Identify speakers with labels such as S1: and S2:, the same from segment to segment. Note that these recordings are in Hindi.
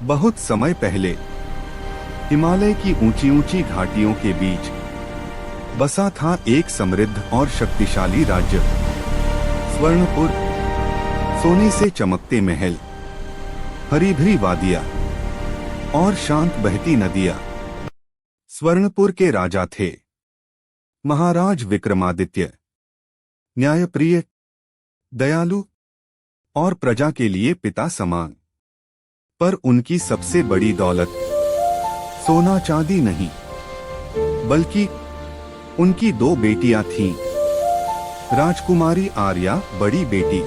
S1: बहुत समय पहले हिमालय की ऊंची ऊंची घाटियों के बीच बसा था एक समृद्ध और शक्तिशाली राज्य। स्वर्णपुर। सोने से चमकते महल, हरी भरी वादियां और शांत बहती नदियां। स्वर्णपुर के राजा थे महाराज विक्रमादित्य। न्यायप्रिय, दयालु और प्रजा के लिए पिता समान। पर उनकी सबसे बड़ी दौलत सोना चांदी नहीं, बल्कि उनकी दो बेटियां थीं। राजकुमारी आर्या बड़ी बेटी,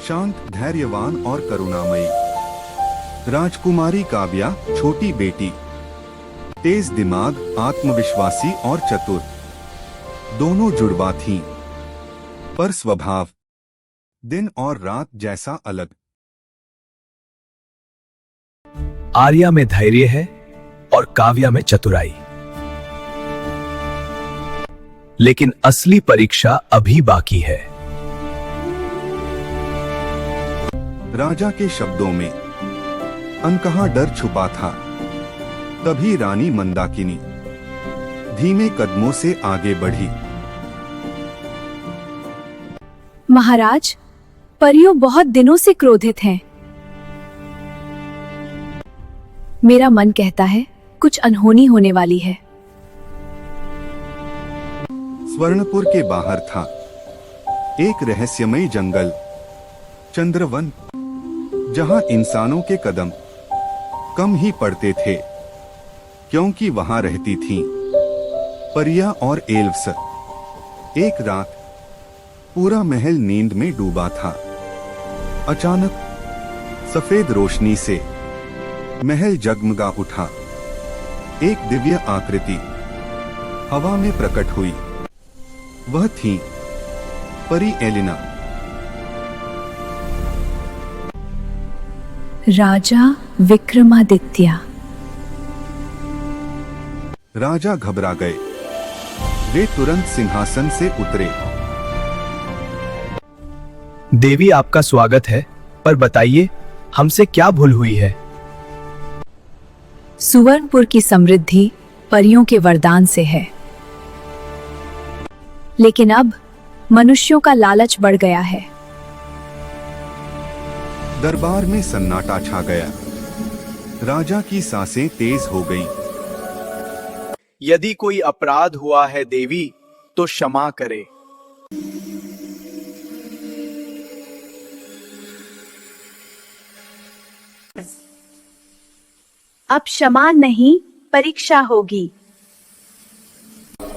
S1: शांत, धैर्यवान और करुणामयी। राजकुमारी काव्या छोटी बेटी, तेज दिमाग, आत्मविश्वासी और चतुर। दोनों जुड़वा थीं, पर स्वभाव दिन और रात जैसा अलग।
S2: आर्या में धैर्य है और काव्या में चतुराई। लेकिन असली परीक्षा अभी बाकी है।
S1: राजा के शब्दों में अनकहा डर छुपा था। तभी रानी मंदाकिनी धीमे कदमों से आगे बढ़ी।
S3: महाराज, परियों बहुत दिनों से क्रोधित हैं। मेरा मन कहता है कुछ अनहोनी होने वाली है।
S1: स्वर्णपुर के बाहर था एक रहस्यमयी जंगल, चंद्रवन, जहां इंसानों के कदम कम ही पड़ते थे, क्योंकि वहां रहती थीं परियां और एल्व्स। एक रात पूरा महल नींद में डूबा था। अचानक सफेद रोशनी से महल जगमगा उठा। एक दिव्य आकृति हवा में प्रकट हुई। वह थी परी एलिना।
S3: राजा विक्रमादित्य।
S1: राजा घबरा गए। वे तुरंत सिंहासन से उतरे।
S2: देवी, आपका स्वागत है, पर बताइए हमसे क्या भूल हुई है?
S3: सुवर्णपुर की समृद्धि परियों के वरदान से है, लेकिन अब मनुष्यों का लालच बढ़ गया है।
S1: दरबार में सन्नाटा छा गया। राजा की सांसें तेज हो गईं।
S2: यदि कोई अपराध हुआ है देवी, तो क्षमा करे।
S3: अब क्षमा नहीं, परीक्षा होगी।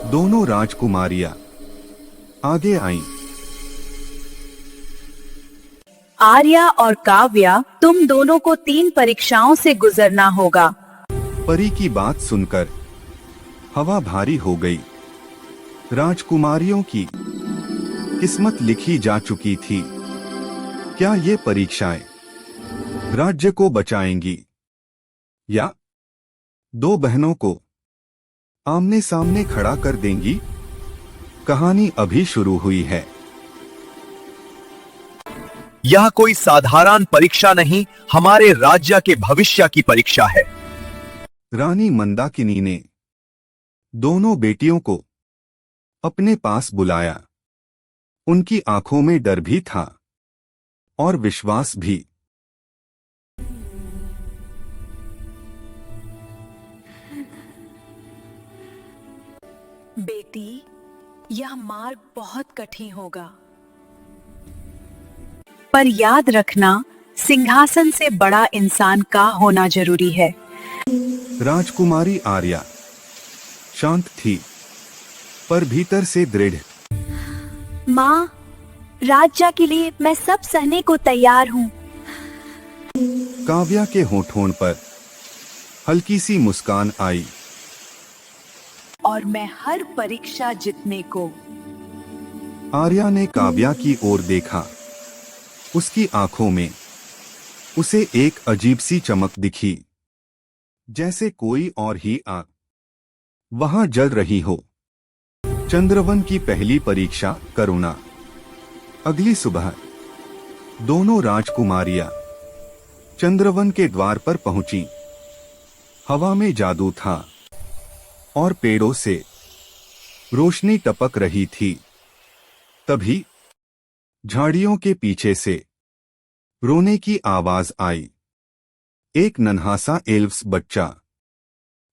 S1: दोनों राजकुमारियां आगे आईं।
S3: आर्या और काव्या, तुम दोनों को 3 परीक्षाओं से गुजरना होगा।
S1: परी की बात सुनकर हवा भारी हो गई। राजकुमारियों की किस्मत लिखी जा चुकी थी। क्या ये परीक्षाएं राज्य को बचाएंगी या दो बहनों को आमने सामने खड़ा कर देंगी? कहानी अभी शुरू हुई है।
S2: यह कोई साधारण परीक्षा नहीं, हमारे राज्य के भविष्य की परीक्षा है।
S1: रानी मंदाकिनी ने दोनों बेटियों को अपने पास बुलाया। उनकी आंखों में डर भी था और विश्वास भी।
S3: बेटी, यह मार्ग बहुत कठिन होगा, पर याद रखना, सिंहासन से बड़ा इंसान का होना जरूरी है।
S1: राजकुमारी आर्या शांत थी, पर भीतर से दृढ़।
S3: माँ, राज्य के लिए मैं सब सहने को तैयार हूँ।
S1: काव्या के होठों पर हल्की सी मुस्कान आई।
S3: और मैं हर परीक्षा जीतने को।
S1: आर्या ने काव्या की ओर देखा। उसकी आंखों में उसे एक अजीब सी चमक दिखी, जैसे कोई और ही आग वहां जल रही हो। चंद्रवन की पहली परीक्षा, करुणा। अगली सुबह दोनों राजकुमारियां चंद्रवन के द्वार पर पहुंची। हवा में जादू था और पेड़ों से रोशनी टपक रही थी। तभी झाड़ियों के पीछे से रोने की आवाज आई। एक नन्हा सा एल्व्स बच्चा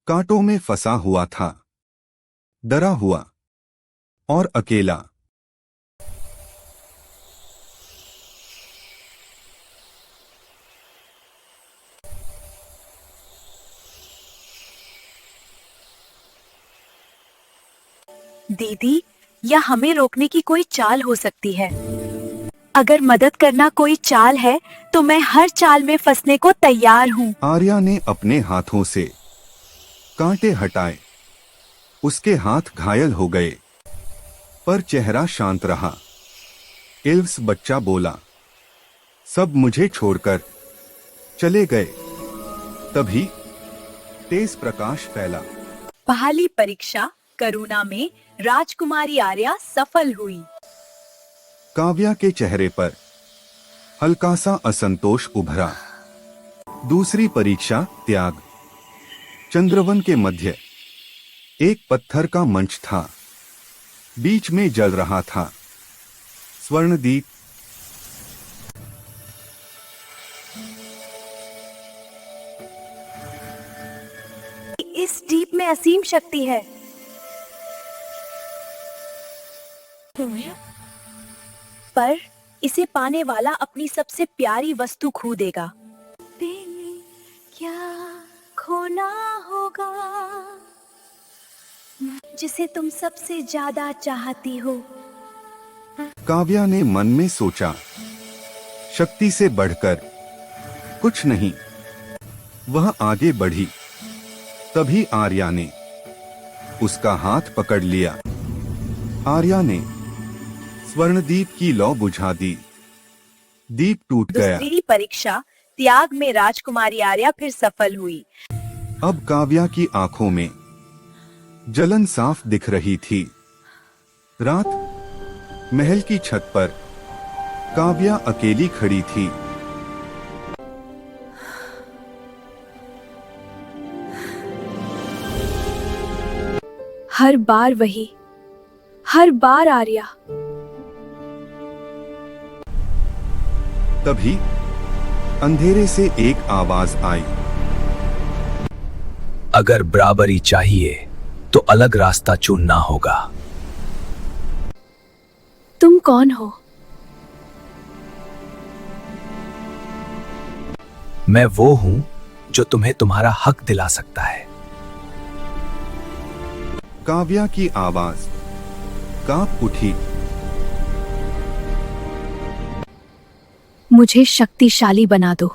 S1: कांटों में फंसा हुआ था, डरा हुआ और अकेला।
S3: दीदी, या हमें रोकने की कोई चाल हो सकती है। अगर मदद करना कोई चाल है तो मैं हर चाल में फंसने को तैयार हूँ।
S1: आर्या ने अपने हाथों से कांटे हटाए। उसके हाथ घायल हो गए, पर चेहरा शांत रहा। एल्व्स बच्चा बोला, सब मुझे छोड़कर चले गए। तभी तेज प्रकाश फैला।
S3: पहली परीक्षा करुणा में राजकुमारी आर्या सफल हुई।
S1: काव्या के चेहरे पर हल्का सा असंतोष उभरा। दूसरी परीक्षा त्याग। चंद्रवन के मध्य एक पत्थर का मंच था। बीच में जल रहा था स्वर्णदीप।
S3: इस दीप में असीम शक्ति है। पर इसे पाने वाला अपनी सबसे प्यारी वस्तु खो देगा। क्या खोना होगा जिसे तुम सबसे ज्यादा चाहती हो?
S1: काव्या ने मन में सोचा, शक्ति से बढ़कर कुछ नहीं। वह आगे बढ़ी। तभी आर्या ने उसका हाथ पकड़ लिया। आर्या ने स्वर्णदीप की लौ बुझा दी। दीप टूट गया।
S3: दूसरी परीक्षा त्याग में राजकुमारी आर्या फिर सफल हुई।
S1: अब काव्या की आंखों में जलन साफ दिख रही थी। रात महल की छत पर काव्या अकेली खड़ी थी।
S3: हर बार वही, हर बार आर्या।
S1: तभी अंधेरे से एक आवाज आई।
S2: अगर बराबरी चाहिए तो अलग रास्ता चुनना होगा।
S3: तुम कौन हो?
S2: मैं वो हूं जो तुम्हें तुम्हारा हक दिला सकता है।
S1: काव्या की आवाज कांप उठी।
S3: मुझे शक्तिशाली बना दो।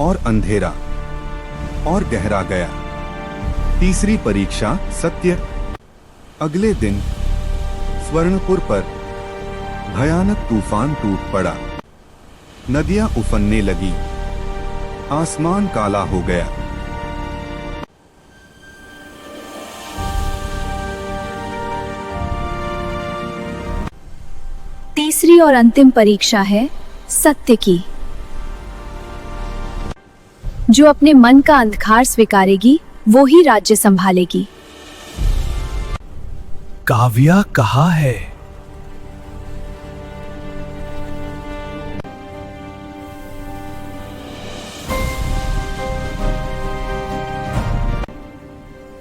S1: और अंधेरा और गहरा गया। तीसरी परीक्षा सत्य। अगले दिन स्वर्णपुर पर भयानक तूफान टूट पड़ा। नदियां उफनने लगी। आसमान काला हो गया।
S3: तीसरी और अंतिम परीक्षा है सत्य की। जो अपने मन का अंधकार स्वीकारेगी वो ही राज्य संभालेगी।
S2: काव्या कहाँ है?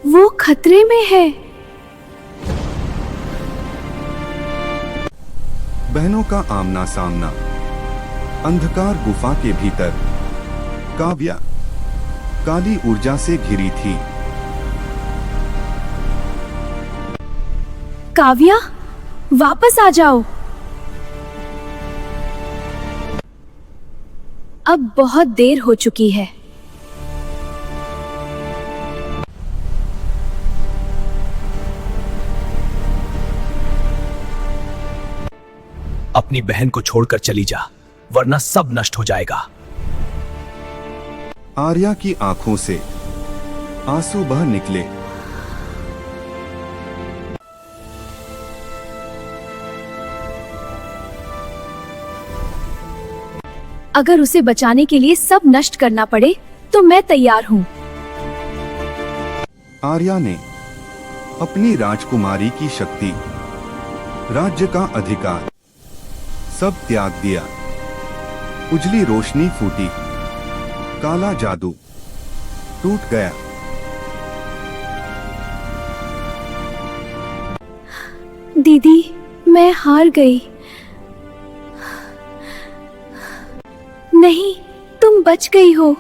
S3: वो खतरे में है।
S1: बहनों का आमना सामना। अंधकार गुफा के भीतर काव्या काली ऊर्जा से घिरी थी।
S3: काव्या, वापस आ जाओ। अब बहुत देर हो चुकी है।
S2: अपनी बहन को छोड़कर चली जा, वरना सब नष्ट हो जाएगा।
S1: आर्या की आंखों से आंसू बह निकले।
S3: अगर उसे बचाने के लिए सब नष्ट करना पड़े तो मैं तैयार हूँ।
S1: आर्या ने अपनी राजकुमारी की शक्ति, राज्य का अधिकार सब त्याग दिया। उजली रोशनी फूटी, काला जादू टूट गया।
S3: दीदी, मैं हार गई। नहीं, तुम बच गई हो।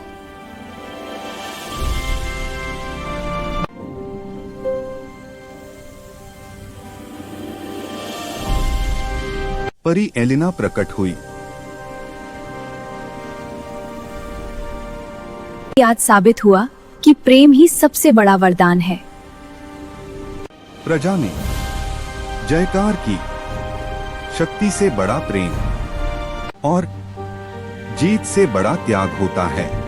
S1: परी एलिना प्रकट हुई।
S3: आज साबित हुआ कि प्रेम ही सबसे बड़ा वरदान है।
S1: प्रजा ने जयकार की। शक्ति से बड़ा प्रेम और जीत से बड़ा त्याग होता है।